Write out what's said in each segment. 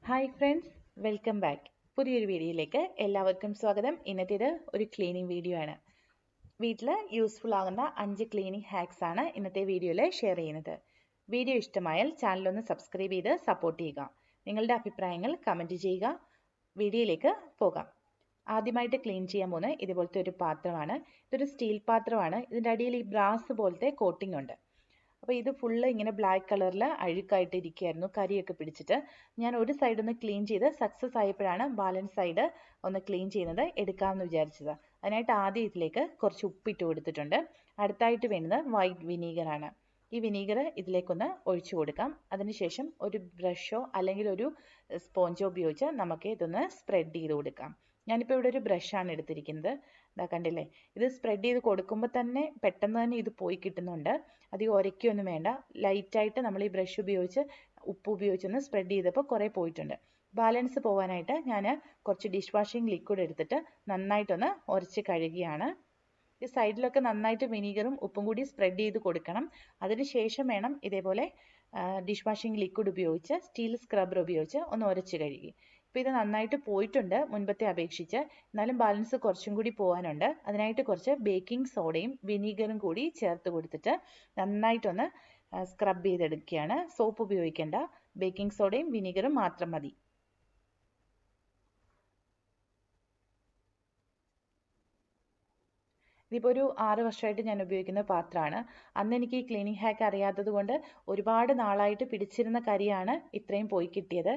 Hi friends, welcome back. പുതിയൊരു വീഡിയോയിലേക്ക് എല്ലാവർക്കും സ്വാഗതം. ഇന്നത്തേത് ഒരു ക്ലീനിങ് വീഡിയോ ആണ്. വീട്ടിൽ യൂസ്ഫുൾ ആകുന്ന 5 ക്ലീനിങ് ഹാക്സ് ആണ് ഇന്നത്തെ വീഡിയോയിൽ ഷെയർ ചെയ്യുന്നത്. വീഡിയോ ഇഷ്ടമായാൽ ചാനലൊന്ന് സബ്സ്ക്രൈബ് ചെയ്ത് സപ്പോർട്ട് ചെയ്യുക. നിങ്ങളുടെ അഭിപ്രായങ്ങൾ കമൻറ്റ് ചെയ്യുക. വീഡിയോയിലേക്ക് പോകാം. ആദ്യമായിട്ട് ക്ലീൻ ചെയ്യാൻ പോകുന്നത് ഇതുപോലത്തെ ഒരു പാത്രമാണ്. ഇതൊരു സ്റ്റീൽ പാത്രമാണ്. ഇതിൻ്റെ അടിയിൽ ഈ ബ്രാസ് പോലത്തെ കോട്ടിംഗ് ഉണ്ട്. അപ്പോൾ ഇത് ഫുള്ള് ഇങ്ങനെ ബ്ലാക്ക് കളറിൽ അഴുക്കായിട്ട് ഇരിക്കുകയായിരുന്നു, കരിയൊക്കെ പിടിച്ചിട്ട്. ഞാൻ ഒരു സൈഡ് ഒന്ന് ക്ലീൻ ചെയ്ത് സക്സസ് ആയപ്പോഴാണ് ബാലൻസ് സൈഡ് ഒന്ന് ക്ലീൻ ചെയ്യുന്നത് എടുക്കാമെന്ന് വിചാരിച്ചത്. അതിനായിട്ട് ആദ്യം ഇതിലേക്ക് കുറച്ച് ഉപ്പിട്ട് കൊടുത്തിട്ടുണ്ട്. അടുത്തായിട്ട് വേണ്ടത് വൈറ്റ് വിനീഗറാണ്. ഈ വിനീഗർ ഇതിലേക്കൊന്ന് ഒഴിച്ചു കൊടുക്കാം. അതിനുശേഷം ഒരു ബ്രഷോ അല്ലെങ്കിൽ ഒരു സ്പോഞ്ചോ ഉപയോഗിച്ച് നമുക്ക് ഇതൊന്ന് സ്പ്രെഡ് ചെയ്ത് കൊടുക്കാം. ഞാനിപ്പോൾ ഇവിടെ ഒരു ബ്രഷാണ് എടുത്തിരിക്കുന്നത്. ഇതാ കണ്ടില്ലേ, ഇത് സ്പ്രെഡ് ചെയ്ത് കൊടുക്കുമ്പോൾ തന്നെ പെട്ടെന്ന് തന്നെ ഇത് പോയി കിട്ടുന്നുണ്ട്. അധികം ഉരയ്ക്കൊന്നും വേണ്ട. ലൈറ്റായിട്ട് നമ്മൾ ഈ ബ്രഷ് ഉപയോഗിച്ച് ഉപ്പ് ഉപയോഗിച്ചൊന്ന് സ്പ്രെഡ് ചെയ്തപ്പോൾ കുറേ പോയിട്ടുണ്ട്. ബാലൻസ് പോകാനായിട്ട് ഞാൻ കുറച്ച് ഡിഷ് വാഷിംഗ് ലിക്വിഡ് എടുത്തിട്ട് നന്നായിട്ടൊന്ന് ഉരച്ച് കഴുകിയാണ്. ഈ സൈഡിലൊക്കെ നന്നായിട്ട് വിനീഗറും ഉപ്പും കൂടി സ്പ്രെഡ് ചെയ്ത് കൊടുക്കണം. അതിനുശേഷം വേണം ഇതേപോലെ ഡിഷ് വാഷിംഗ് ലിക്വിഡ് ഉപയോഗിച്ച് സ്റ്റീൽ സ്ക്രബ്ബർ ഉപയോഗിച്ച് ഒന്ന് ഉരച്ച് കഴുകി. ഇപ്പോൾ ഇത് നന്നായിട്ട് പോയിട്ടുണ്ട് മുൻപത്തെ അപേക്ഷിച്ച്. എന്നാലും ബാലൻസ് കുറച്ചും കൂടി പോകാനുണ്ട്. അതിനായിട്ട് കുറച്ച് ബേക്കിംഗ് സോഡയും വിനീഗറും കൂടി ചേർത്ത് കൊടുത്തിട്ട് നന്നായിട്ടൊന്ന് സ്ക്രബ് ചെയ്തെടുക്കുകയാണ്. സോപ്പ് ഉപയോഗിക്കേണ്ട, ബേക്കിംഗ് സോഡയും വിനീഗറും മാത്രം മതി. ഇതിപ്പോൾ ഒരു 6 വർഷമായിട്ട് ഞാൻ ഉപയോഗിക്കുന്ന പാത്രമാണ്. അന്ന് എനിക്ക് ഈ ക്ലീനിങ് ഹാക്ക് അറിയാത്തത് കൊണ്ട് ഒരുപാട് നാളായിട്ട് പിടിച്ചിരുന്ന കരിയാണ് ഇത്രയും പോയി കിട്ടിയത്.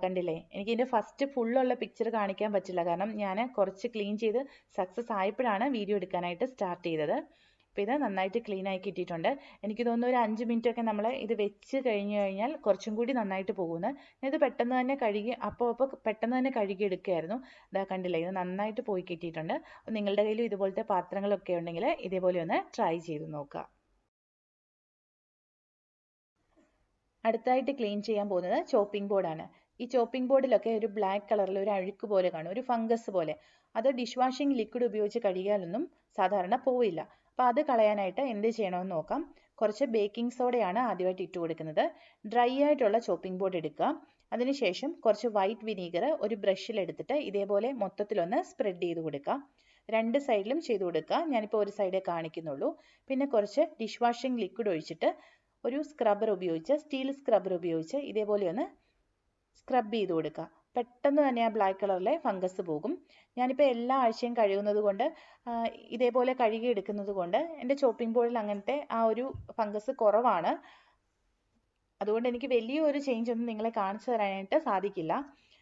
കണ്ടില്ലേ, എനിക്ക് ഇതിൻ്റെ ഫസ്റ്റ് ഫുള്ളുള്ള പിക്ചർ കാണിക്കാൻ പറ്റില്ല, കാരണം ഞാൻ കുറച്ച് ക്ലീൻ ചെയ്ത് സക്സസ് ആയപ്പോഴാണ് വീഡിയോ എടുക്കാനായിട്ട് സ്റ്റാർട്ട് ചെയ്തത്. അപ്പോൾ ഇത് നന്നായിട്ട് ക്ലീൻ ആയി കിട്ടിയിട്ടുണ്ട്. എനിക്ക് തോന്നുന്നു ഒരു 5 മിനിറ്റൊക്കെ നമ്മൾ ഇത് വെച്ച് കഴിഞ്ഞ് കഴിഞ്ഞാൽ കുറച്ചും കൂടി നന്നായിട്ട് പോകുന്നു. ഇത് പെട്ടെന്ന് തന്നെ കഴുകി അപ്പോൾ പെട്ടെന്ന് തന്നെ കഴുകി എടുക്കുകയായിരുന്നു. ഇതാ കണ്ടില്ലേ, ഇത് നന്നായിട്ട് പോയി കിട്ടിയിട്ടുണ്ട്. നിങ്ങളുടെ കയ്യിലും ഇതുപോലത്തെ പാത്രങ്ങളൊക്കെ ഉണ്ടെങ്കിൽ ഇതേപോലെ ഒന്ന് ട്രൈ ചെയ്ത് നോക്കുക. അടുത്തായിട്ട് ക്ലീൻ ചെയ്യാൻ പോകുന്നത് ചോപ്പിംഗ് ബോർഡാണ്. ഈ ചോപ്പിംഗ് ബോർഡിലൊക്കെ ഒരു ബ്ലാക്ക് കളറിൽ ഒരു അഴുക്ക് പോലെ കാണും, ഒരു ഫംഗസ് പോലെ. അത് ഡിഷ് വാഷിംഗ് ലിക്വിഡ് ഉപയോഗിച്ച് കഴുകിയാലൊന്നും സാധാരണ പോവില്ല. അപ്പോൾ അത് കളയാനായിട്ട് എന്ത് ചെയ്യണമെന്ന് നോക്കാം. കുറച്ച് ബേക്കിംഗ് സോഡയാണ് ആദ്യമായിട്ട് ഇട്ട് കൊടുക്കുന്നത്. ഡ്രൈ ആയിട്ടുള്ള ചോപ്പിംഗ് ബോർഡ് എടുക്കുക. അതിനുശേഷം കുറച്ച് വൈറ്റ് വിനീഗർ ഒരു ബ്രഷിൽ എടുത്തിട്ട് ഇതേപോലെ മൊത്തത്തിലൊന്ന് സ്പ്രെഡ് ചെയ്ത് കൊടുക്കുക. രണ്ട് സൈഡിലും ചെയ്ത് കൊടുക്കുക. ഞാനിപ്പോൾ ഒരു സൈഡേ കാണിക്കുന്നുള്ളൂ. പിന്നെ കുറച്ച് ഡിഷ് വാഷിംഗ് ലിക്വിഡ് ഒഴിച്ചിട്ട് ഒരു സ്ക്രബ്ബർ ഉപയോഗിച്ച്, സ്റ്റീൽ സ്ക്രബ്ബർ ഉപയോഗിച്ച് ഇതേപോലെ ഒന്ന് സ്ക്രബ് ചെയ്ത് കൊടുക്കുക. പെട്ടെന്ന് തന്നെ ആ ബ്ലാക്ക് കളറിലെ ഫംഗസ് പോകും. ഞാനിപ്പോൾ എല്ലാ ആഴ്ചയും കഴുകുന്നത് കൊണ്ട്, ഇതേപോലെ കഴുകി എടുക്കുന്നത് കൊണ്ട് എൻ്റെ ചോപ്പിംഗ് ബോർഡിൽ അങ്ങനത്തെ ആ ഒരു ഫംഗസ് കുറവാണ്. അതുകൊണ്ട് എനിക്ക് വലിയൊരു ചേഞ്ച് ഒന്നും നിങ്ങളെ കാണിച്ചു തരാനായിട്ട് സാധിക്കില്ല.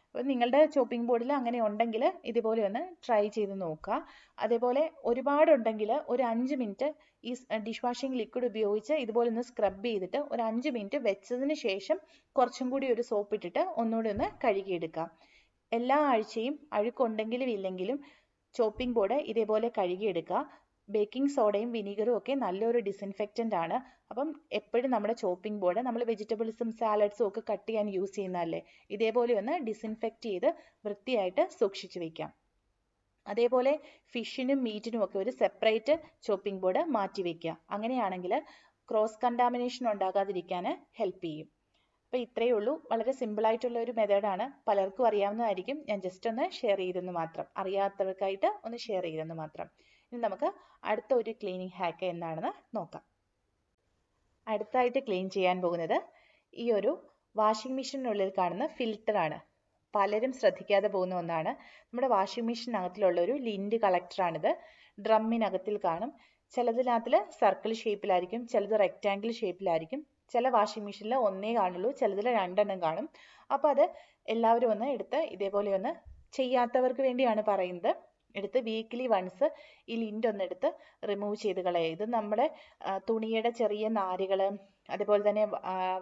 അപ്പോൾ നിങ്ങളുടെ ചോപ്പിംഗ് ബോർഡിൽ അങ്ങനെ ഉണ്ടെങ്കിൽ ഇതുപോലെ ഒന്ന് ട്രൈ ചെയ്ത് നോക്കുക. അതേപോലെ ഒരുപാടുണ്ടെങ്കിൽ ഒരു 5 മിനിറ്റ് ഈ ഡിഷ് വാഷിംഗ് ലിക്വിഡ് ഉപയോഗിച്ച് ഇതുപോലെ ഒന്ന് സ്ക്രബ് ചെയ്തിട്ട് ഒരു 5 മിനിറ്റ് വെച്ചതിന് ശേഷം കുറച്ചും കൂടി ഒരു സോപ്പ് ഇട്ടിട്ട് ഒന്നുകൂടി ഒന്ന് കഴുകിയെടുക്കാം. എല്ലാ ആഴ്ചയും അഴുക്കുണ്ടെങ്കിലും ഇല്ലെങ്കിലും ചോപ്പിംഗ് ബോർഡ് ഇതേപോലെ കഴുകിയെടുക്കുക. ബേക്കിംഗ് സോഡയും വിനീഗറും ഒക്കെ നല്ലൊരു ഡിസിൻഫെക്റ്റൻ്റ് ആണ്. അപ്പം എപ്പോഴും നമ്മുടെ ചോപ്പിംഗ് ബോർഡ് നമ്മൾ വെജിറ്റബിൾസും സാലഡ്സും ഒക്കെ കട്ട് ചെയ്യാൻ യൂസ് ചെയ്യുന്നതല്ലേ, ഇതേപോലെ ഒന്ന് ഡിസിൻഫെക്റ്റ് ചെയ്ത് വൃത്തിയായിട്ട് സൂക്ഷിച്ചു വയ്ക്കാം. അതേപോലെ ഫിഷിനും മീറ്റിനും ഒക്കെ ഒരു സെപ്പറേറ്റ് ചോപ്പിംഗ് ബോർഡ് മാറ്റി വയ്ക്കുക. അങ്ങനെയാണെങ്കിൽ ക്രോസ് കണ്ടാമിനേഷൻ ഉണ്ടാകാതിരിക്കാൻ ഹെൽപ്പ് ചെയ്യും. അപ്പോൾ ഇത്രയേ ഉള്ളൂ. വളരെ സിമ്പിളായിട്ടുള്ള ഒരു മെത്തേഡാണ്. പലർക്കും അറിയാവുന്നതായിരിക്കും. ഞാൻ ജസ്റ്റ് ഒന്ന് ഷെയർ ചെയ്തെന്ന് മാത്രം, അറിയാത്തവർക്കായിട്ട് ഒന്ന് ഷെയർ ചെയ്തെന്ന് മാത്രം. ഇനി നമുക്ക് അടുത്ത ഒരു ക്ലീനിങ് ഹാക്ക് എന്താണെന്ന് നോക്കാം. അടുത്തായിട്ട് ക്ലീൻ ചെയ്യാൻ പോകുന്നത് ഈ ഒരു വാഷിംഗ് മെഷീനുള്ളിൽ കാണുന്ന ഫിൽറ്ററാണ്. പലരും ശ്രദ്ധിക്കാതെ പോകുന്ന ഒന്നാണ്. നമ്മുടെ വാഷിംഗ് മെഷീനകത്തിലുള്ള ഒരു ലിൻഡ് കളക്ടറാണിത്. ഡ്രമ്മിനകത്തിൽ കാണും. ചിലതിനകത്തിൽ സർക്കിൾ ഷേപ്പിലായിരിക്കും, ചിലത് റെക്റ്റാങ്കിൾ ഷേപ്പിലായിരിക്കും. ചില വാഷിംഗ് മെഷീനിൽ ഒന്നേ കാണുള്ളൂ, ചിലതിൽ 2 എണ്ണം കാണും. അപ്പോൾ അത് എല്ലാവരും ഒന്ന് എടുത്ത് ഇതേപോലെ ഒന്ന്, ചെയ്യാത്തവർക്ക് വേണ്ടിയാണ് പറയുന്നത്, എടുത്ത് വീക്ക്ലി വൺസ് ഈ ലിൻഡ് ഒന്ന് എടുത്ത് റിമൂവ് ചെയ്ത് കളയുക. ഇത് നമ്മുടെ തുണിയുടെ ചെറിയ നാരുകൾ, അതുപോലെ തന്നെ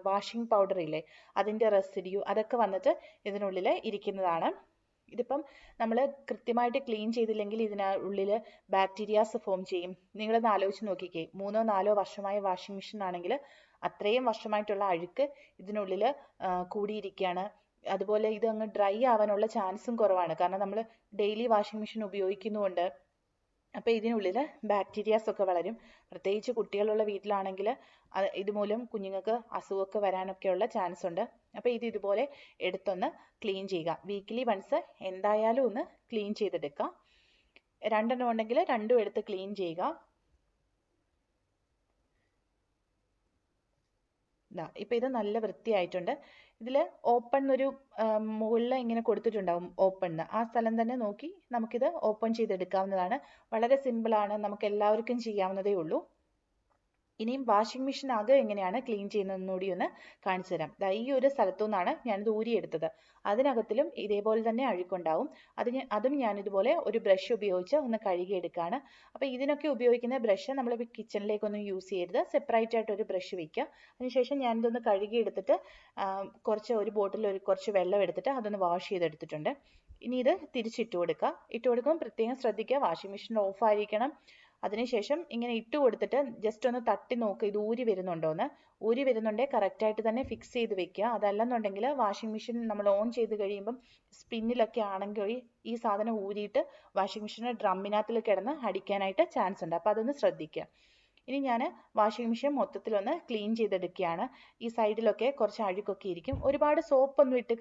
വാഷിംഗ് പൗഡർ ഇല്ലേ, അതിൻ്റെ റെസിഡ്യൂ അതൊക്കെ വന്നിട്ട് ഇതിനുള്ളിൽ ഇരിക്കുന്നതാണ്. ഇതിപ്പം നമ്മൾ കൃത്യമായിട്ട് ക്ലീൻ ചെയ്തില്ലെങ്കിൽ ഇതിനുള്ളിൽ ബാക്ടീരിയാസ് ഫോം ചെയ്യും. നിങ്ങളൊന്ന് ആലോചിച്ച് നോക്കിക്കേ, 3-4 വർഷമായ വാഷിംഗ് മെഷീൻ ആണെങ്കിൽ അത്രയും വർഷമായിട്ടുള്ള അഴുക്ക് ഇതിനുള്ളിൽ കൂടിയിരിക്കുകയാണ്. അതുപോലെ ഇത് അങ്ങ് ഡ്രൈ ആവാനുള്ള ചാൻസും കുറവാണ്, കാരണം നമ്മൾ ഡെയിലി വാഷിംഗ് മെഷീൻ ഉപയോഗിക്കുന്നുകൊണ്ട് അപ്പോൾ ഇതിനുള്ളിൽ ബാക്ടീരിയാസ് ഒക്കെ വളരും. പ്രത്യേകിച്ച് കുട്ടികളുള്ള വീട്ടിലാണെങ്കിൽ ഇതുമൂലം കുഞ്ഞുങ്ങൾക്ക് അസുഖമൊക്കെ വരാനൊക്കെയുള്ള ചാൻസ് ഉണ്ട്. അപ്പോൾ ഇതുപോലെ എടുത്തൊന്ന് ക്ലീൻ ചെയ്യുക. വീക്ക്ലി വൺസ് എന്തായാലും ഒന്ന് ക്ലീൻ ചെയ്തെടുക്കുക. 2 എണ്ണം ഉണ്ടെങ്കിൽ 2ഉം എടുത്ത് ക്ലീൻ ചെയ്യുക. ഇപ്പം ഇത് നല്ല വൃത്തിയായിട്ടുണ്ട്. ഇതിൽ ഓപ്പൺ ഒരു മുകളിൽ ഇങ്ങനെ കൊടുത്തിട്ടുണ്ടാവും ഓപ്പൺ. ആ സ്ഥലം തന്നെ നോക്കി നമുക്കിത് ഓപ്പൺ ചെയ്തെടുക്കാവുന്നതാണ്. വളരെ സിമ്പിളാണ്, നമുക്ക് എല്ലാവർക്കും ചെയ്യാവുന്നതേ ഉള്ളൂ. ഇനിയും വാഷിംഗ് മെഷീൻ അകം എങ്ങനെയാണ് ക്ലീൻ ചെയ്യുന്നതെന്ന് കൂടി ഒന്ന് കാണിച്ചു തരാം. ഈ ഒരു സ്ഥലത്തു നിന്നാണ് ഞാനിത് ഊരിയെടുത്തത്. അതിനകത്തിലും ഇതേപോലെ തന്നെ അഴുക്കുണ്ടാവും. അതും ഞാനിതുപോലെ ഒരു ബ്രഷ് ഉപയോഗിച്ച് ഒന്ന് കഴുകിയെടുക്കുകയാണ്. അപ്പോൾ ഇതിനൊക്കെ ഉപയോഗിക്കുന്ന ബ്രഷ് നമ്മൾ കിച്ചണിലേക്കൊന്നും യൂസ് ചെയ്യരുത്. സെപ്പറേറ്റ് ആയിട്ട് ഒരു ബ്രഷ് വയ്ക്കുക. അതിനുശേഷം ഞാനിതൊന്ന് കഴുകിയെടുത്തിട്ട് ഒരു ബോട്ടിൽ കുറച്ച് വെള്ളം എടുത്തിട്ട് അതൊന്ന് വാഷ് ചെയ്തെടുത്തിട്ടുണ്ട്. ഇനി ഇത് തിരിച്ചിട്ട് കൊടുക്കുക. ഇട്ട് കൊടുക്കുമ്പോൾ പ്രത്യേകം ശ്രദ്ധിക്കുക, വാഷിംഗ് മെഷീൻ ഓഫ് ആയിരിക്കണം. അതിനുശേഷം ഇങ്ങനെ ഇട്ട് കൊടുത്തിട്ട് ജസ്റ്റ് ഒന്ന് തട്ടി നോക്കുക, ഇത് ഊരി വരുന്നുണ്ടോയെന്ന്. ഊരി വരുന്നുണ്ടെങ്കിൽ കറക്റ്റായിട്ട് തന്നെ ഫിക്സ് ചെയ്ത് വെക്കുക. അതല്ലെന്നുണ്ടെങ്കിൽ വാഷിംഗ് മെഷീൻ നമ്മൾ ഓൺ ചെയ്ത് കഴിയുമ്പം സ്പിന്നിലൊക്കെ ആണെങ്കിൽ ഈ സാധനം ഊരിയിട്ട് വാഷിംഗ് മെഷീൻ ഡ്രമ്മിനകത്തിൽ കിടന്ന് അടിക്കാനായിട്ട് ചാൻസ് ഉണ്ട്. അപ്പോൾ അതൊന്ന് ശ്രദ്ധിക്കുക. ഇനി ഞാൻ വാഷിംഗ് മെഷീൻ മൊത്തത്തിലൊന്ന് ക്ലീൻ ചെയ്തെടുക്കുകയാണ്. ഈ സൈഡിലൊക്കെ കുറച്ച് അഴുക്കൊക്കെ ഇരിക്കും. ഒരുപാട് സോപ്പൊന്നും ഇട്ട്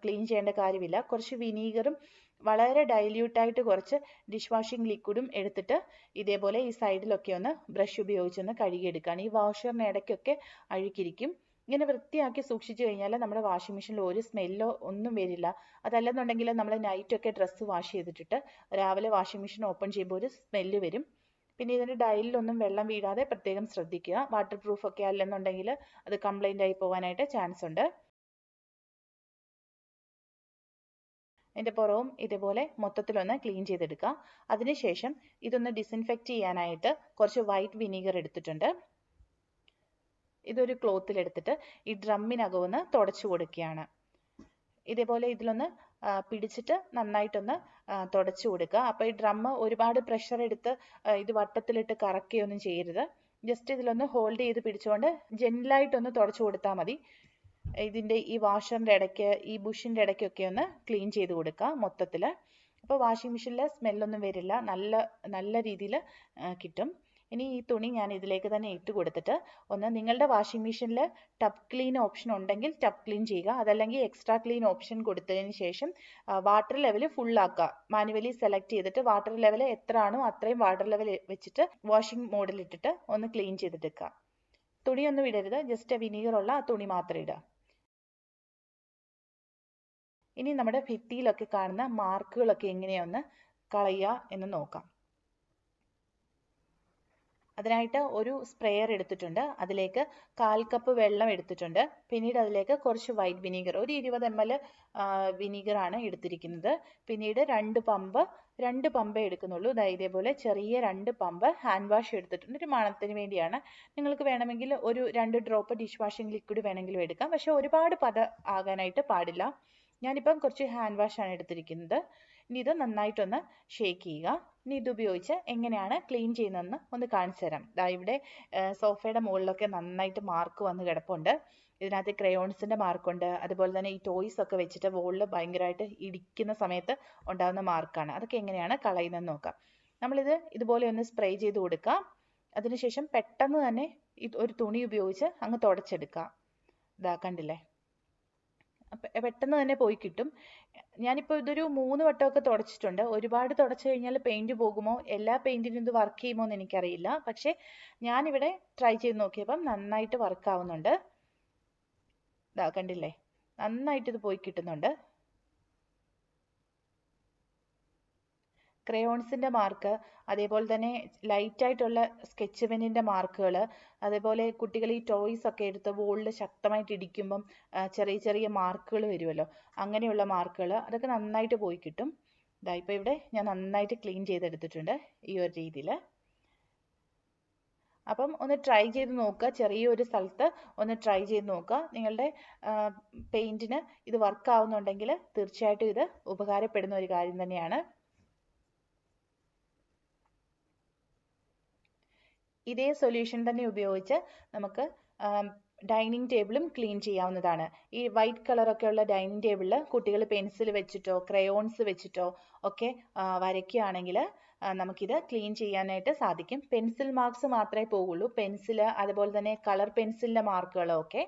ക്ലീൻ ചെയ്യേണ്ട കാര്യമില്ല. കുറച്ച് വിനീഗറും വളരെ ഡൈല്യൂട്ടായിട്ട് കുറച്ച് ഡിഷ് വാഷിംഗ് ലിക്വിഡും എടുത്തിട്ട് ഇതേപോലെ ഈ സൈഡിലൊക്കെ ഒന്ന് ബ്രഷ് ഉപയോഗിച്ചൊന്ന് കഴുകിയെടുക്കുകയാണ്. ഈ വാഷറിന് ഇടയ്ക്കൊക്കെ അഴുക്കിരിക്കും. ഇങ്ങനെ വൃത്തിയാക്കി സൂക്ഷിച്ചു കഴിഞ്ഞാൽ നമ്മുടെ വാഷിംഗ് മെഷീനിൽ ഒരു സ്മെല്ലോ ഒന്നും വരില്ല. അതല്ലെന്നുണ്ടെങ്കിൽ നമ്മൾ നൈറ്റൊക്കെ ഡ്രസ്സ് വാഷ് ചെയ്തിട്ടിട്ട് രാവിലെ വാഷിംഗ് മെഷീൻ ഓപ്പൺ ചെയ്യുമ്പോൾ ഒരു സ്മെല്ല് വരും. പിന്നെ ഇതിൻ്റെ ഡയലിലൊന്നും വെള്ളം വീഴാതെ പ്രത്യേകം ശ്രദ്ധിക്കുക. വാട്ടർ പ്രൂഫ് ഒക്കെ അല്ലെന്നുണ്ടെങ്കിൽ അത് കംപ്ലൈൻ്റ് ആയി പോകാനായിട്ട് ചാൻസ് ഉണ്ട്. അതിൻ്റെ പുറവും ഇതേപോലെ മൊത്തത്തിലൊന്ന് ക്ലീൻ ചെയ്തെടുക്കുക. അതിനുശേഷം ഇതൊന്ന് ഡിസിൻഫെക്റ്റ് ചെയ്യാനായിട്ട് കുറച്ച് വൈറ്റ് വിനീഗർ എടുത്തിട്ടുണ്ട്. ഇതൊരു ക്ലോത്തിലെടുത്തിട്ട് ഈ ഡ്രമ്മിനകം ഒന്ന് തുടച്ചു കൊടുക്കുകയാണ്. ഇതേപോലെ ഇതിലൊന്ന് പിടിച്ചിട്ട് നന്നായിട്ടൊന്ന് തുടച്ചു കൊടുക്കുക. അപ്പോൾ ഈ ഡ്രമ്മ് ഒരുപാട് പ്രഷർ എടുത്ത് ഇത് വട്ടത്തിലിട്ട് കറക്കുകയൊന്നും ചെയ്യരുത്. ജസ്റ്റ് ഇതിലൊന്ന് ഹോൾഡ് ചെയ്ത് പിടിച്ചുകൊണ്ട് ജെന്റിലായിട്ടൊന്ന് തുടച്ചു കൊടുത്താൽ മതി. ഇതിൻ്റെ ഈ വാഷറിൻ്റെ ഇടയ്ക്ക് ഈ ബുഷിൻ്റെ ഇടയ്ക്കൊക്കെ ഒന്ന് ക്ലീൻ ചെയ്ത് കൊടുക്കുക മൊത്തത്തിൽ. അപ്പോൾ വാഷിംഗ് മെഷീനിൽ സ്മെല്ലൊന്നും വരില്ല, നല്ല രീതിയിൽ കിട്ടും. ഇനി ഈ തുണി ഞാൻ ഇതിലേക്ക് തന്നെ ഇട്ട് കൊടുത്തിട്ട് നിങ്ങളുടെ വാഷിംഗ് മെഷീനിൽ ടബ് ക്ലീൻ ഓപ്ഷൻ ഉണ്ടെങ്കിൽ ടബ് ക്ലീൻ ചെയ്യുക. അതല്ലെങ്കിൽ എക്സ്ട്രാ ക്ലീൻ ഓപ്ഷൻ കൊടുത്തതിന് ശേഷം വാട്ടർ ലെവൽ ഫുള്ളാക്കുക. മാനുവലി സെലക്ട് ചെയ്തിട്ട് വാട്ടർ ലെവൽ എത്ര ആണോ അത്രയും വാട്ടർ ലെവൽ വെച്ചിട്ട് വാഷിംഗ് മോഡിലിട്ടിട്ട് ഒന്ന് ക്ലീൻ ചെയ്തിട്ടെടുക്കുക. തുണിയൊന്നും ഇടരുത്, ജസ്റ്റ് വിനീഗറുള്ള ആ തുണി മാത്രം ഇടുക. ഇനി നമ്മുടെ ഭിത്തിയിലൊക്കെ കാണുന്ന മാർക്കുകളൊക്കെ എങ്ങനെയൊന്ന് കളയുക എന്ന് നോക്കാം. അതിനായിട്ട് ഒരു സ്പ്രെയർ എടുത്തിട്ടുണ്ട്. അതിലേക്ക് 1/4 കപ്പ് വെള്ളം എടുത്തിട്ടുണ്ട്. പിന്നീട് അതിലേക്ക് കുറച്ച് വൈറ്റ് വിനീഗർ, ഒരു 20 ml വിനീഗറാണ് എടുത്തിരിക്കുന്നത്. പിന്നീട് 2 പമ്പ് എടുക്കുന്നുള്ളൂ. ഇതേപോലെ ചെറിയ 2 പമ്പ് ഹാൻഡ് വാഷ് എടുത്തിട്ടുണ്ട്. ഒരു മണത്തിന് വേണ്ടിയാണ്. നിങ്ങൾക്ക് വേണമെങ്കിൽ ഒരു 2 ഡ്രോപ്പ് ഡിഷ് വാഷിംഗ് ലിക്വിഡ് വേണമെങ്കിലും എടുക്കാം. പക്ഷെ ഒരുപാട് ആകാനായിട്ട് പാടില്ല. ഞാനിപ്പം കുറച്ച് ഹാൻഡ് വാഷാണ് എടുത്തിരിക്കുന്നത്. ഇനി ഇത് നന്നായിട്ടൊന്ന് ഷേക്ക് ചെയ്യുക. ഇനി ഇതുപയോഗിച്ച് എങ്ങനെയാണ് ക്ലീൻ ചെയ്യുന്നതെന്ന് ഒന്ന് കാണിച്ചു തരാം. ഇവിടെ സോഫയുടെ മുകളിലൊക്കെ നന്നായിട്ട് മാർക്ക് വന്ന് കിടപ്പുണ്ട്. ഇതിനകത്ത് ക്രയോൺസിൻ്റെ മാർക്കുണ്ട്. അതുപോലെ തന്നെ ഈ ടോയ്സ് ഒക്കെ വെച്ചിട്ട് വോളിൽ ഭയങ്കരമായിട്ട് ഇടിക്കുന്ന സമയത്ത് ഉണ്ടാകുന്ന മാർക്കാണ്. അതൊക്കെ എങ്ങനെയാണ് കളയുന്നതെന്ന് നോക്കാം. നമ്മളിത് ഇതുപോലെ ഒന്ന് സ്പ്രേ ചെയ്ത് കൊടുക്കുക. അതിനുശേഷം പെട്ടെന്ന് തന്നെ ഒരു തുണി ഉപയോഗിച്ച് അങ്ങ് തുടച്ചെടുക്കുക. കണ്ടില്ലേ, പെട്ടെന്ന് തന്നെ പോയി കിട്ടും. ഞാനിപ്പോൾ ഇതൊരു 3 വട്ടമൊക്കെ തുടച്ചിട്ടുണ്ട്. ഒരുപാട് തുടച്ചു കഴിഞ്ഞാൽ പെയിന്റ് പോകുമോ, എല്ലാ പെയിന്റിനും ഇത് വർക്ക് ചെയ്യുമോ എന്ന് എനിക്കറിയില്ല. പക്ഷേ ഞാനിവിടെ ട്രൈ ചെയ്ത് നോക്കിയപ്പം നന്നായിട്ട് വർക്ക് ആവുന്നുണ്ട്. കണ്ടില്ലേ, നന്നായിട്ട് ഇത് പോയി കിട്ടുന്നുണ്ട്. ക്രയോൺസിൻ്റെ മാർക്ക്, അതേപോലെ തന്നെ ലൈറ്റായിട്ടുള്ള സ്കെച്ച് പെന്നിൻ്റെ മാർക്കുകൾ, അതേപോലെ കുട്ടികൾ ഈ ടോയ്സ് ഒക്കെ എടുത്ത് വോളിൽ ശക്തമായിട്ട് ഇടിക്കുമ്പം ചെറിയ ചെറിയ മാർക്കുകൾ വരുമല്ലോ, അങ്ങനെയുള്ള മാർക്കുകൾ, അതൊക്കെ നന്നായിട്ട് പോയി കിട്ടും. ഇപ്പോൾ ഇവിടെ ഞാൻ നന്നായിട്ട് ക്ലീൻ ചെയ്തെടുത്തിട്ടുണ്ട് ഈ ഒരു രീതിയിൽ. അപ്പം ഒന്ന് ട്രൈ ചെയ്ത് നോക്കുക. ചെറിയൊരു സ്ഥലത്ത് ഒന്ന് ട്രൈ ചെയ്ത് നോക്കുക. നിങ്ങളുടെ പെയിൻറ്റിന് ഇത് വർക്ക് ആവുന്നുണ്ടെങ്കിൽ തീർച്ചയായിട്ടും ഇത് ഉപകാരപ്പെടുന്ന ഒരു കാര്യം തന്നെയാണ്. ഇതേ സൊല്യൂഷൻ തന്നെ ഉപയോഗിച്ച് നമുക്ക് ഡൈനിങ് ടേബിളും ക്ലീൻ ചെയ്യാവുന്നതാണ്. ഈ വൈറ്റ് കളറൊക്കെ ഉള്ള ഡൈനിങ് ടേബിളിൽ കുട്ടികൾ പെൻസിൽ വെച്ചിട്ടോ ക്രയോൺസ് വെച്ചിട്ടോ ഒക്കെ വരയ്ക്കുകയാണെങ്കിൽ നമുക്കിത് ക്ലീൻ ചെയ്യാനായിട്ട് സാധിക്കും. പെൻസിൽ മാർക്സ് മാത്രമേ പോകുള്ളൂ. പെൻസിൽ, അതുപോലെ തന്നെ കളർ പെൻസിലിൻ്റെ മാർക്കുകളൊക്കെ.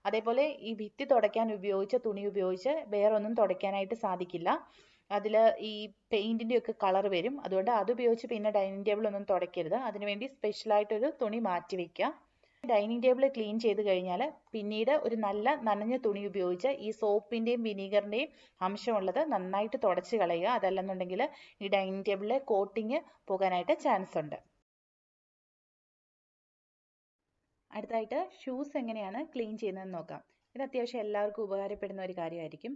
അതേപോലെ ഈ ഭിത്തി തുടയ്ക്കാൻ ഉപയോഗിച്ച തുണി ഉപയോഗിച്ച് വേറൊന്നും തുടയ്ക്കാനായിട്ട് സാധിക്കില്ല. അതിൽ ഈ പെയിൻറ്റിൻ്റെ ഒക്കെ കളർ വരും. അതുകൊണ്ട് അത് ഉപയോഗിച്ച് പിന്നെ ഡൈനിങ് ടേബിൾ ഒന്നും തുടയ്ക്കരുത്. അതിനുവേണ്ടി സ്പെഷ്യലായിട്ടൊരു തുണി മാറ്റി വയ്ക്കുക. ഡൈനിങ് ടേബിൾ ക്ലീൻ ചെയ്ത് കഴിഞ്ഞാൽ പിന്നീട് ഒരു നല്ല നനഞ്ഞ തുണി ഉപയോഗിച്ച് ഈ സോപ്പിൻ്റെയും വിനീഗറിൻ്റെയും അംശമുള്ളത് നന്നായിട്ട് തുടച്ച് കളയുക. അതല്ലെന്നുണ്ടെങ്കിൽ ഈ ഡൈനിങ് ടേബിളിലെ കോട്ടിങ് പോകാനായിട്ട് ചാൻസ് ഉണ്ട്. അടുത്തായിട്ട് ഷൂസ് എങ്ങനെയാണ് ക്ലീൻ ചെയ്യുന്നതെന്ന് നോക്കാം. ഇത് അത്യാവശ്യം എല്ലാവർക്കും ഉപകാരപ്പെടുന്ന ഒരു കാര്യമായിരിക്കും.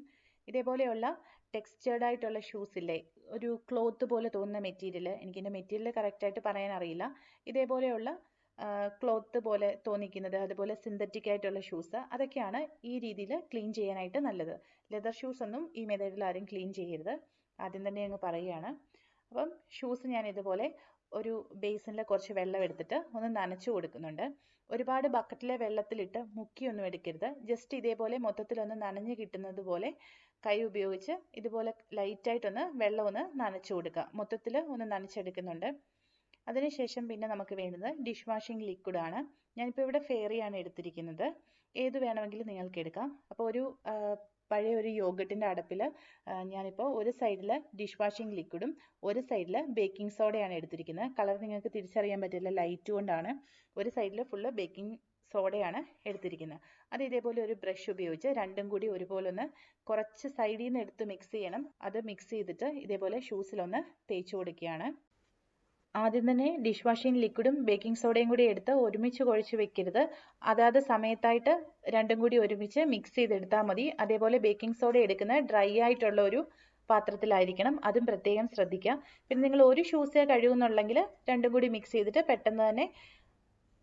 ഇതേപോലെയുള്ള ടെക്സ്ചേർഡ് ആയിട്ടുള്ള ഷൂസ് ഇല്ലേ, ഒരു ക്ലോത്ത് പോലെ തോന്നുന്ന മെറ്റീരിയൽ, എനിക്കിൻ്റെ മെറ്റീരിയൽ കറക്റ്റായിട്ട് പറയാൻ അറിയില്ല. ഇതേപോലെയുള്ള ക്ലോത്ത് പോലെ തോന്നിക്കുന്നത്, അതുപോലെ സിന്തറ്റിക് ആയിട്ടുള്ള ഷൂസ്, അതൊക്കെയാണ് ഈ രീതിയിൽ ക്ലീൻ ചെയ്യാനായിട്ട് നല്ലത്. ലെതർ ഷൂസ് ഒന്നും ഈ മെത്തേഡിൽ ആരും ക്ലീൻ ചെയ്യരുത്. ആദ്യം തന്നെ അങ്ങ് പറയുകയാണ്. അപ്പം ഷൂസ് ഞാൻ ഇതുപോലെ ഒരു ബേസിനിൽ കുറച്ച് വെള്ളം എടുത്തിട്ട് ഒന്ന് നനച്ചു കൊടുക്കുന്നുണ്ട്. ഒരുപാട് ബക്കറ്റിലെ വെള്ളത്തിലിട്ട് മുക്കിയൊന്നും എടുക്കരുത്. ജസ്റ്റ് ഇതേപോലെ മൊത്തത്തിലൊന്ന് നനഞ്ഞ് കിട്ടുന്നത് പോലെ കൈ ഉപയോഗിച്ച് ഇതുപോലെ ലൈറ്റായിട്ടൊന്ന് വെള്ളം ഒന്ന് നനച്ചു കൊടുക്കുക. മൊത്തത്തിൽ ഒന്ന് നനച്ചെടുക്കുന്നുണ്ട്. അതിനുശേഷം പിന്നെ നമുക്ക് വേണ്ടത് ഡിഷ് വാഷിംഗ് ലിക്വിഡാണ്. ഞാനിപ്പോൾ ഇവിടെ ഫെയറിയാണ് എടുത്തിരിക്കുന്നത്. ഏത് വേണമെങ്കിലും നിങ്ങൾക്ക് എടുക്കാം. അപ്പോൾ ഒരു പഴയ ഒരു യോഗട്ടിൻ്റെ അടപ്പിൽ ഞാനിപ്പോൾ ഒരു സൈഡിൽ ഡിഷ് വാഷിംഗ് ലിക്വിഡും ഒരു സൈഡിൽ ബേക്കിംഗ് സോഡയാണ് എടുത്തിരിക്കുന്നത്. കളർ നിങ്ങൾക്ക് തിരിച്ചറിയാൻ പറ്റില്ല, ലൈറ്റ് കൊണ്ടാണ്. ഒരു സൈഡിൽ ഫുള്ള് ബേക്കിംഗ് സോഡയാണ് എടുത്തിരിക്കുന്നത്. അത് ഇതേപോലെ ഒരു ബ്രഷ് ഉപയോഗിച്ച് രണ്ടും കൂടി ഒരുപോലെ ഒന്ന് കുറച്ച് സൈഡിൽ നിന്ന് എടുത്ത് മിക്സ് ചെയ്യണം. അത് മിക്സ് ചെയ്തിട്ട് ഇതേപോലെ ഷൂസിലൊന്ന് തേച്ച് കൊടുക്കുകയാണ്. ആദ്യം തന്നെ ഡിഷ് വാഷിംഗ് ലിക്വിഡും ബേക്കിംഗ് സോഡയും കൂടി എടുത്ത് ഒരുമിച്ച് കുഴച്ച് വെക്കരുത്. അതാത് സമയത്തായിട്ട് രണ്ടും കൂടി ഒരുമിച്ച് മിക്സ് ചെയ്തെടുത്താൽ മതി. അതേപോലെ ബേക്കിംഗ് സോഡ എടുക്കുന്ന ഡ്രൈ ആയിട്ടുള്ള ഒരു പാത്രത്തിലായിരിക്കണം. അതും പ്രത്യേകം ശ്രദ്ധിക്കുക. പിന്നെ നിങ്ങൾ ഒരു ഷൂസേ കഴുകുന്നുണ്ടെങ്കിൽ രണ്ടും കൂടി മിക്സ് ചെയ്തിട്ട് പെട്ടെന്ന് തന്നെ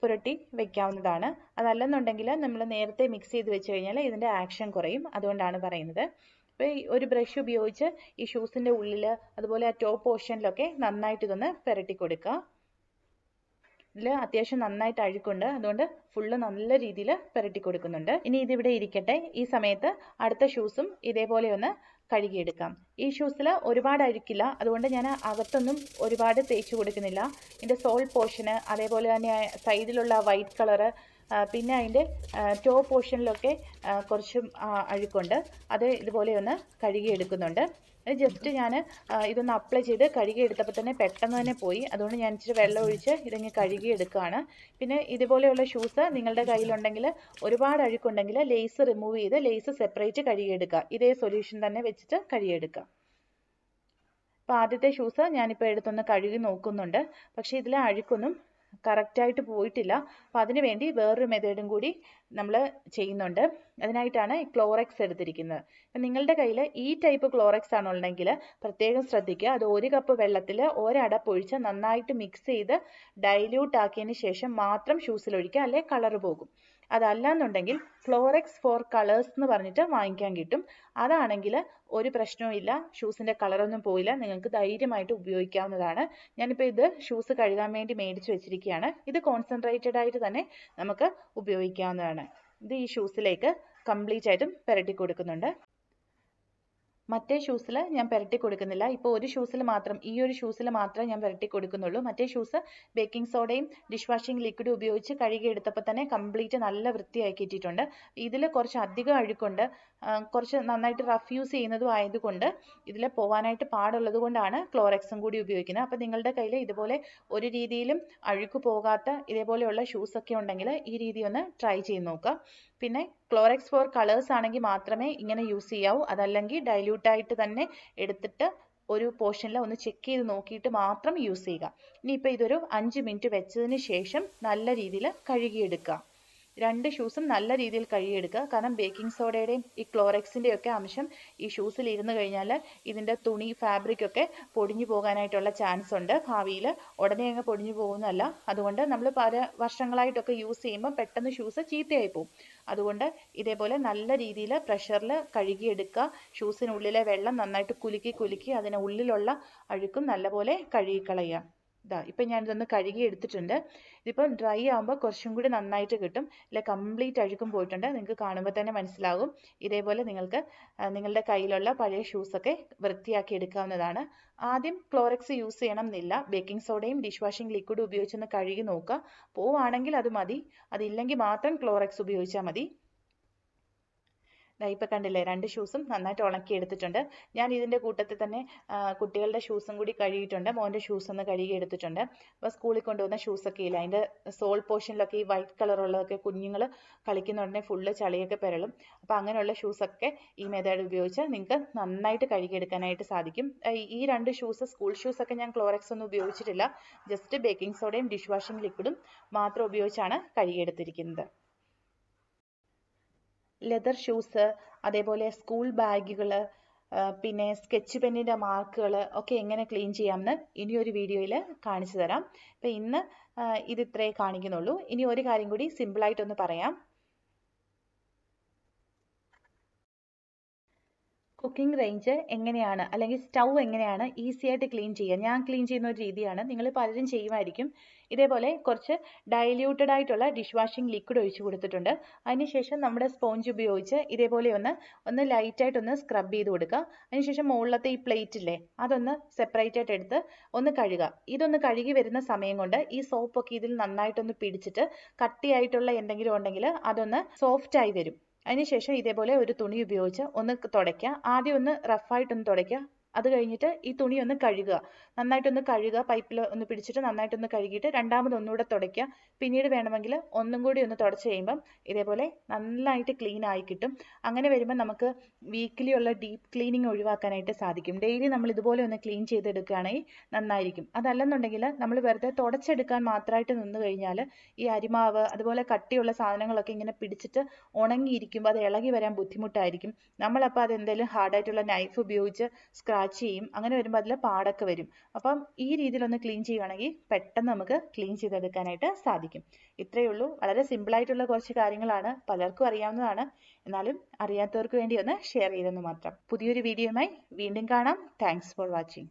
പുരട്ടി വെക്കാവുന്നതാണ്. അതല്ലെന്നുണ്ടെങ്കിൽ നമ്മൾ നേരത്തെ മിക്സ് ചെയ്ത് വെച്ച് കഴിഞ്ഞാൽ ഇതിൻ്റെ ആക്ഷൻ കുറയും. അതുകൊണ്ടാണ് പറയുന്നത്. അപ്പോൾ ഒരു ബ്രഷ് ഉപയോഗിച്ച് ഈ ഷൂസിൻ്റെ ഉള്ളിൽ, അതുപോലെ ആ ടോപ്പ് പോർഷനിലൊക്കെ നന്നായിട്ട് ഇതൊന്ന് പുരട്ടി കൊടുക്കുക. ഇതിൽ അത്യാവശ്യം നന്നായിട്ട് അഴുക്കുണ്ട്, അതുകൊണ്ട് ഫുള്ള് നല്ല രീതിയിൽ പുരട്ടി കൊടുക്കുന്നുണ്ട്. ഇനി ഇതിവിടെ ഇരിക്കട്ടെ. ഈ സമയത്ത് അടുത്ത ഷൂസും ഇതേപോലെ ഒന്ന് കഴുകിയെടുക്കാം. ഈ ഷൂസിൽ ഒരുപാട് അഴുക്കില്ല, അതുകൊണ്ട് ഞാൻ അകത്തൊന്നും ഒരുപാട് തേച്ച് കൊടുക്കുന്നില്ല. ഇതിൻ്റെ സോൾ പോർഷന്, അതേപോലെ തന്നെ സൈഡിലുള്ള വൈറ്റ് കളറ്, പിന്നെ അതിൻ്റെ ടോപ്പ് പോർഷനിലൊക്കെ കുറച്ച് അഴുക്കുണ്ട്. അത് ഇതുപോലെ ഒന്ന് കഴുകിയെടുക്കുന്നുണ്ട്. ജസ്റ്റ് ഞാൻ ഇതൊന്ന് അപ്ലൈ ചെയ്ത് കഴുകിയെടുത്തപ്പോൾ തന്നെ പെട്ടെന്ന് തന്നെ പോയി. അതുകൊണ്ട് ഞാൻ ഇച്ചിരി വെള്ളം ഒഴിച്ച് ഇതങ്ങ് കഴുകിയെടുക്കുകയാണ്. പിന്നെ ഇതുപോലെയുള്ള ഷൂസ് നിങ്ങളുടെ കയ്യിലുണ്ടെങ്കിൽ, ഒരുപാട് അഴുക്കുണ്ടെങ്കിൽ ലേസ് റിമൂവ് ചെയ്ത് ലേസ് സെപ്പറേറ്റ് കഴുകിയെടുക്കുക. ഇതേ സൊല്യൂഷൻ തന്നെ വെച്ചിട്ട് കഴുകിയെടുക്കുക. അപ്പോൾ ആദ്യത്തെ ഷൂസ് ഞാനിപ്പോൾ എടുത്തൊന്ന് കഴുകി നോക്കുന്നുണ്ട്. പക്ഷേ ഇതിലെ അഴുക്കൊന്നും കറക്റ്റായിട്ട് പോയിട്ടില്ല. അപ്പോൾ അതിന് വേണ്ടി വേറൊരു മെത്തേഡും കൂടി നമ്മൾ ചെയ്യുന്നുണ്ട്. അതിനായിട്ടാണ് ഈ ക്ലോറക്സ് എടുത്തിരിക്കുന്നത്. അപ്പം നിങ്ങളുടെ കയ്യിൽ ഈ ടൈപ്പ് ക്ലോറക്സ് ആണുണ്ടെങ്കിൽ പ്രത്യേകം ശ്രദ്ധിക്കുക. അത് 1 കപ്പ് വെള്ളത്തിൽ ഒരടപ്പൊഴിച്ച് നന്നായിട്ട് മിക്സ് ചെയ്ത് ഡൈല്യൂട്ട് ആക്കിയതിന് ശേഷം മാത്രം ഷൂസിൽ ഒഴിക്കുക, അല്ലെങ്കിൽ കളർ പോകും. അതല്ലാന്നുണ്ടെങ്കിൽ ക്ലോറക്സ് ഫോർ കളേഴ്സ് എന്ന് പറഞ്ഞിട്ട് വാങ്ങിക്കാൻ കിട്ടും. അതാണെങ്കിൽ ഒരു പ്രശ്നവും, ഷൂസിൻ്റെ കളറൊന്നും പോയില്ല, നിങ്ങൾക്ക് ധൈര്യമായിട്ട് ഉപയോഗിക്കാവുന്നതാണ്. ഞാനിപ്പോൾ ഇത് ഷൂസ് കഴുകാൻ വേണ്ടി മേടിച്ച് വെച്ചിരിക്കുകയാണ്. ഇത് കോൺസെൻട്രേറ്റഡ് ആയിട്ട് തന്നെ നമുക്ക് ഉപയോഗിക്കാവുന്നതാണ്. ഇത് ഈ ഷൂസിലേക്ക് കംപ്ലീറ്റ് ആയിട്ടും പുരട്ടി കൊടുക്കുന്നുണ്ട്. മറ്റേ ഷൂസിൽ ഞാൻ പുരട്ടി കൊടുക്കുന്നില്ല. ഇപ്പോൾ ഒരു ഷൂസിൽ മാത്രം, ഈ ഒരു ഷൂസിൽ മാത്രമേ ഞാൻ പുരട്ടി കൊടുക്കുന്നുള്ളൂ. മറ്റേ ഷൂസ് ബേക്കിംഗ് സോഡയും ഡിഷ് വാഷിംഗ് ലിക്വിഡും ഉപയോഗിച്ച് കഴുകിയെടുത്തപ്പോൾ തന്നെ കംപ്ലീറ്റ് നല്ല വൃത്തിയാക്കി ഇട്ടിട്ടുണ്ട്. ഇതിൽ കുറച്ച് അധികം അഴുക്കുണ്ട്. കുറച്ച് നന്നായിട്ട് റഫ് യൂസ് ചെയ്യുന്നതും ആയതുകൊണ്ട് ഇതിൽ പോകാനായിട്ട് പാടുള്ളത് കൊണ്ടാണ് ക്ലോറക്സും കൂടി ഉപയോഗിക്കുന്നത്. അപ്പോൾ നിങ്ങളുടെ കയ്യിൽ ഇതുപോലെ ഒരു രീതിയിലും അഴുക്ക് പോകാത്ത ഇതേപോലെയുള്ള ഷൂസൊക്കെ ഉണ്ടെങ്കിൽ ഈ രീതി ഒന്ന് ട്രൈ ചെയ്ത് നോക്കുക. പിന്നെ ക്ലോറക്സ് ഫോർ കളേഴ്സ് ആണെങ്കിൽ മാത്രമേ ഇങ്ങനെ യൂസ് ചെയ്യാവൂ. അതല്ലെങ്കിൽ ഡൈല്യൂട്ടായിട്ട് തന്നെ എടുത്തിട്ട് ഒരു പോർഷനിൽ ഒന്ന് ചെക്ക് ചെയ്ത് നോക്കിയിട്ട് മാത്രം യൂസ് ചെയ്യുക. ഇനിയിപ്പോൾ ഇതൊരു 5 മിനിറ്റ് വെച്ചതിന് ശേഷം നല്ല രീതിയിൽ കഴുകിയെടുക്കുക. 2 ഷൂസും നല്ല രീതിയിൽ കഴുകിയെടുക്കുക. കാരണം ബേക്കിംഗ് സോഡയുടെയും ഈ ക്ലോറക്സിൻ്റെയും ഒക്കെ അംശം ഈ ഷൂസിൽ ഇരുന്ന് കഴിഞ്ഞാൽ ഇതിൻ്റെ തുണി, ഫാബ്രിക് ഒക്കെ പൊടിഞ്ഞു പോകാനായിട്ടുള്ള ചാൻസ് ഉണ്ട്. ഭാവിയിൽ ഉടനെ അങ്ങ് പൊടിഞ്ഞു പോകുന്നതല്ല. അതുകൊണ്ട് നമ്മൾ പല വർഷങ്ങളായിട്ടൊക്കെ യൂസ് ചെയ്യുമ്പോൾ പെട്ടെന്ന് ഷൂസ് ചീത്തയായി പോകും. അതുകൊണ്ട് ഇതേപോലെ നല്ല രീതിയിൽ പ്രഷറിൽ കഴുകിയെടുക്കുക. ഷൂസിനുള്ളിലെ വെള്ളം നന്നായിട്ട് കുലുക്കി അതിന് ഉള്ളിലുള്ള അഴുക്കും നല്ലപോലെ കഴുകിക്കളയുക. ഇപ്പം ഞാനിതൊന്ന് കഴുകി എടുത്തിട്ടുണ്ട്. ഇതിപ്പം ഡ്രൈ ആകുമ്പോൾ കുറച്ചും കൂടി നന്നായിട്ട് കിട്ടും. ഇല്ല കംപ്ലീറ്റ് അഴുക്കും പോയിട്ടുണ്ട്. നിങ്ങൾക്ക് കാണുമ്പോൾ തന്നെ മനസ്സിലാകും. ഇതേപോലെ നിങ്ങൾക്ക് നിങ്ങളുടെ കയ്യിലുള്ള പഴയ ഷൂസൊക്കെ വൃത്തിയാക്കി എടുക്കാവുന്നതാണ്. ആദ്യം ക്ലോറക്സ് യൂസ് ചെയ്യണം എന്നില്ല. ബേക്കിംഗ് സോഡയും ഡിഷ് വാഷിംഗ് ലിക്വിഡും ഉപയോഗിച്ചൊന്ന് കഴുകി നോക്കുക. പോവുകയാണെങ്കിൽ അത് മതി. അതില്ലെങ്കിൽ മാത്രം ക്ലോറക്സ് ഉപയോഗിച്ചാൽ മതി. ഇപ്പം കണ്ടില്ലേ, 2 ഷൂസും നന്നായിട്ട് ഉണക്കി എടുത്തിട്ടുണ്ട്. ഞാൻ ഇതിൻ്റെ കൂട്ടത്തിൽ തന്നെ കുട്ടികളുടെ ഷൂസും കൂടി കഴുകിയിട്ടുണ്ട്. മോൻ്റെ ഷൂസ് ഒന്ന് കഴുകി എടുത്തിട്ടുണ്ട്. അപ്പോൾ സ്കൂളിൽ കൊണ്ടുപോകുന്ന ഷൂസൊക്കെ ഇല്ല, അതിൻ്റെ സോൾ പോർഷനിലൊക്കെ ഈ വൈറ്റ് കളറുള്ളതൊക്കെ കുഞ്ഞുങ്ങൾ കളിക്കുന്ന ഉടനെ ഫുള്ള് ചളിയൊക്കെ പെരളും. അപ്പോൾ അങ്ങനെയുള്ള ഷൂസൊക്കെ ഈ മെത്തേഡ് ഉപയോഗിച്ച് നിങ്ങൾക്ക് നന്നായിട്ട് കഴുകിയെടുക്കാനായിട്ട് സാധിക്കും. ഈ 2 ഷൂസ്, സ്കൂൾ ഷൂസൊക്കെ ഞാൻ ക്ലോറക്സ് ഒന്നും ഉപയോഗിച്ചിട്ടില്ല. ജസ്റ്റ് ബേക്കിംഗ് സോഡയും ഡിഷ് വാഷിംഗ് ലിക്വിഡും മാത്രം ഉപയോഗിച്ചാണ് കഴുകിയെടുത്തിരിക്കുന്നത്. ലെതർ ഷൂസ്, അതേപോലെ സ്കൂൾ ബാഗുകൾ, പിന്നെ സ്കെച്ച് പെന്നിൻ്റെ മാർക്കുകൾ ഒക്കെ എങ്ങനെ ക്ലീൻ ചെയ്യാമെന്ന് ഇനിയൊരു വീഡിയോയിൽ കാണിച്ചു തരാം. അപ്പം ഇന്ന് ഇത് ഇത്രേ കാണിക്കുന്നുള്ളൂ. ഇനി ഒരു കാര്യം കൂടി സിമ്പിളായിട്ടൊന്ന് പറയാം. കുക്കിംഗ് റേഞ്ച് എങ്ങനെയാണ്, അല്ലെങ്കിൽ സ്റ്റൗ എങ്ങനെയാണ് ഈസി ആയിട്ട് ക്ലീൻ ചെയ്യുക, ഞാൻ ക്ലീൻ ചെയ്യുന്ന ഒരു രീതിയാണ്. നിങ്ങൾ പലരും ചെയ്യുമായിരിക്കും. ഇതേപോലെ കുറച്ച് ഡൈല്യൂട്ടഡ് ആയിട്ടുള്ള ഡിഷ് വാഷിംഗ് ലിക്വിഡ് ഒഴിച്ചു കൊടുത്തിട്ടുണ്ട്. അതിനുശേഷം നമ്മുടെ സ്പോഞ്ച് ഉപയോഗിച്ച് ഇതേപോലെ ഒന്ന് ലൈറ്റായിട്ടൊന്ന് സ്ക്രബ് ചെയ്ത് കൊടുക്കുക. അതിനുശേഷം മുകളിലത്തെ ഈ പ്ലേറ്റ് ഇല്ലേ, അതൊന്ന് സെപ്പറേറ്റ് ആയിട്ട് എടുത്ത് ഒന്ന് കഴുകുക. ഇതൊന്ന് കഴുകി വരുന്ന സമയം കൊണ്ട് ഈ സോപ്പൊക്കെ ഇതിൽ നന്നായിട്ടൊന്ന് പിടിച്ചിട്ട് കട്ടിയായിട്ടുള്ള എന്തെങ്കിലും ഉണ്ടെങ്കിൽ അതൊന്ന് സോഫ്റ്റ് ആയി വരും. അതിനുശേഷം ഇതേപോലെ ഒരു തുണി ഉപയോഗിച്ച് ഒന്ന് തുടയ്ക്കുക. ആദ്യം ഒന്ന് റഫായിട്ടൊന്ന് തുടയ്ക്കുക. അത് കഴിഞ്ഞിട്ട് ഈ തുണി ഒന്ന് കഴുകുക. നന്നായിട്ടൊന്ന് കഴുകുക. പൈപ്പിൽ ഒന്ന് പിടിച്ചിട്ട് നന്നായിട്ടൊന്ന് കഴുകിയിട്ട് രണ്ടാമത് ഒന്നുകൂടെ തുടയ്ക്കുക. പിന്നീട് വേണമെങ്കിൽ ഒന്നും കൂടി ഒന്ന് തുടച്ച് കഴിയുമ്പം ഇതേപോലെ നന്നായിട്ട് ക്ലീൻ ആയി കിട്ടും. അങ്ങനെ വരുമ്പോൾ നമുക്ക് വീക്കിലി ഉള്ള ഡീപ്പ് ക്ലീനിങ് ഒഴിവാക്കാനായിട്ട് സാധിക്കും. ഡെയിലി നമ്മൾ ഇതുപോലെ ഒന്ന് ക്ലീൻ ചെയ്തെടുക്കുകയാണെങ്കിൽ നന്നായിരിക്കും. അതല്ലെന്നുണ്ടെങ്കിൽ നമ്മൾ വെറുതെ തുടച്ചെടുക്കാൻ മാത്രമായിട്ട് നിന്ന് കഴിഞ്ഞാൽ ഈ അരിമാവ് അതുപോലെ കട്ടിയുള്ള സാധനങ്ങളൊക്കെ ഇങ്ങനെ പിടിച്ചിട്ട് ഉണങ്ങിയിരിക്കുമ്പോൾ അത് ഇളകി വരാൻ ബുദ്ധിമുട്ടായിരിക്കും. നമ്മളപ്പോൾ അത് എന്തെങ്കിലും ഹാർഡായിട്ടുള്ള നൈഫ് ഉപയോഗിച്ച് സ്ക്രാച്ച് ചെയ്യും. അങ്ങനെ വരുമ്പോൾ അതിൽ പാടൊക്കെ വരും. അപ്പം ഈ രീതിയിലൊന്ന് ക്ലീൻ ചെയ്യുകയാണെങ്കിൽ പെട്ടെന്ന് നമുക്ക് ക്ലീൻ ചെയ്തെടുക്കാനായിട്ട് സാധിക്കും. ഇത്രയേ ഉള്ളൂ. വളരെ സിമ്പിളായിട്ടുള്ള കുറച്ച് കാര്യങ്ങളാണ്, പലർക്കും അറിയാവുന്നതാണ്. എന്നാലും അറിയാത്തവർക്ക് വേണ്ടി ഒന്ന് ഷെയർ ചെയ്തെന്ന് മാത്രം. പുതിയൊരു വീഡിയോയുമായി വീണ്ടും കാണാം. Thanks for watching.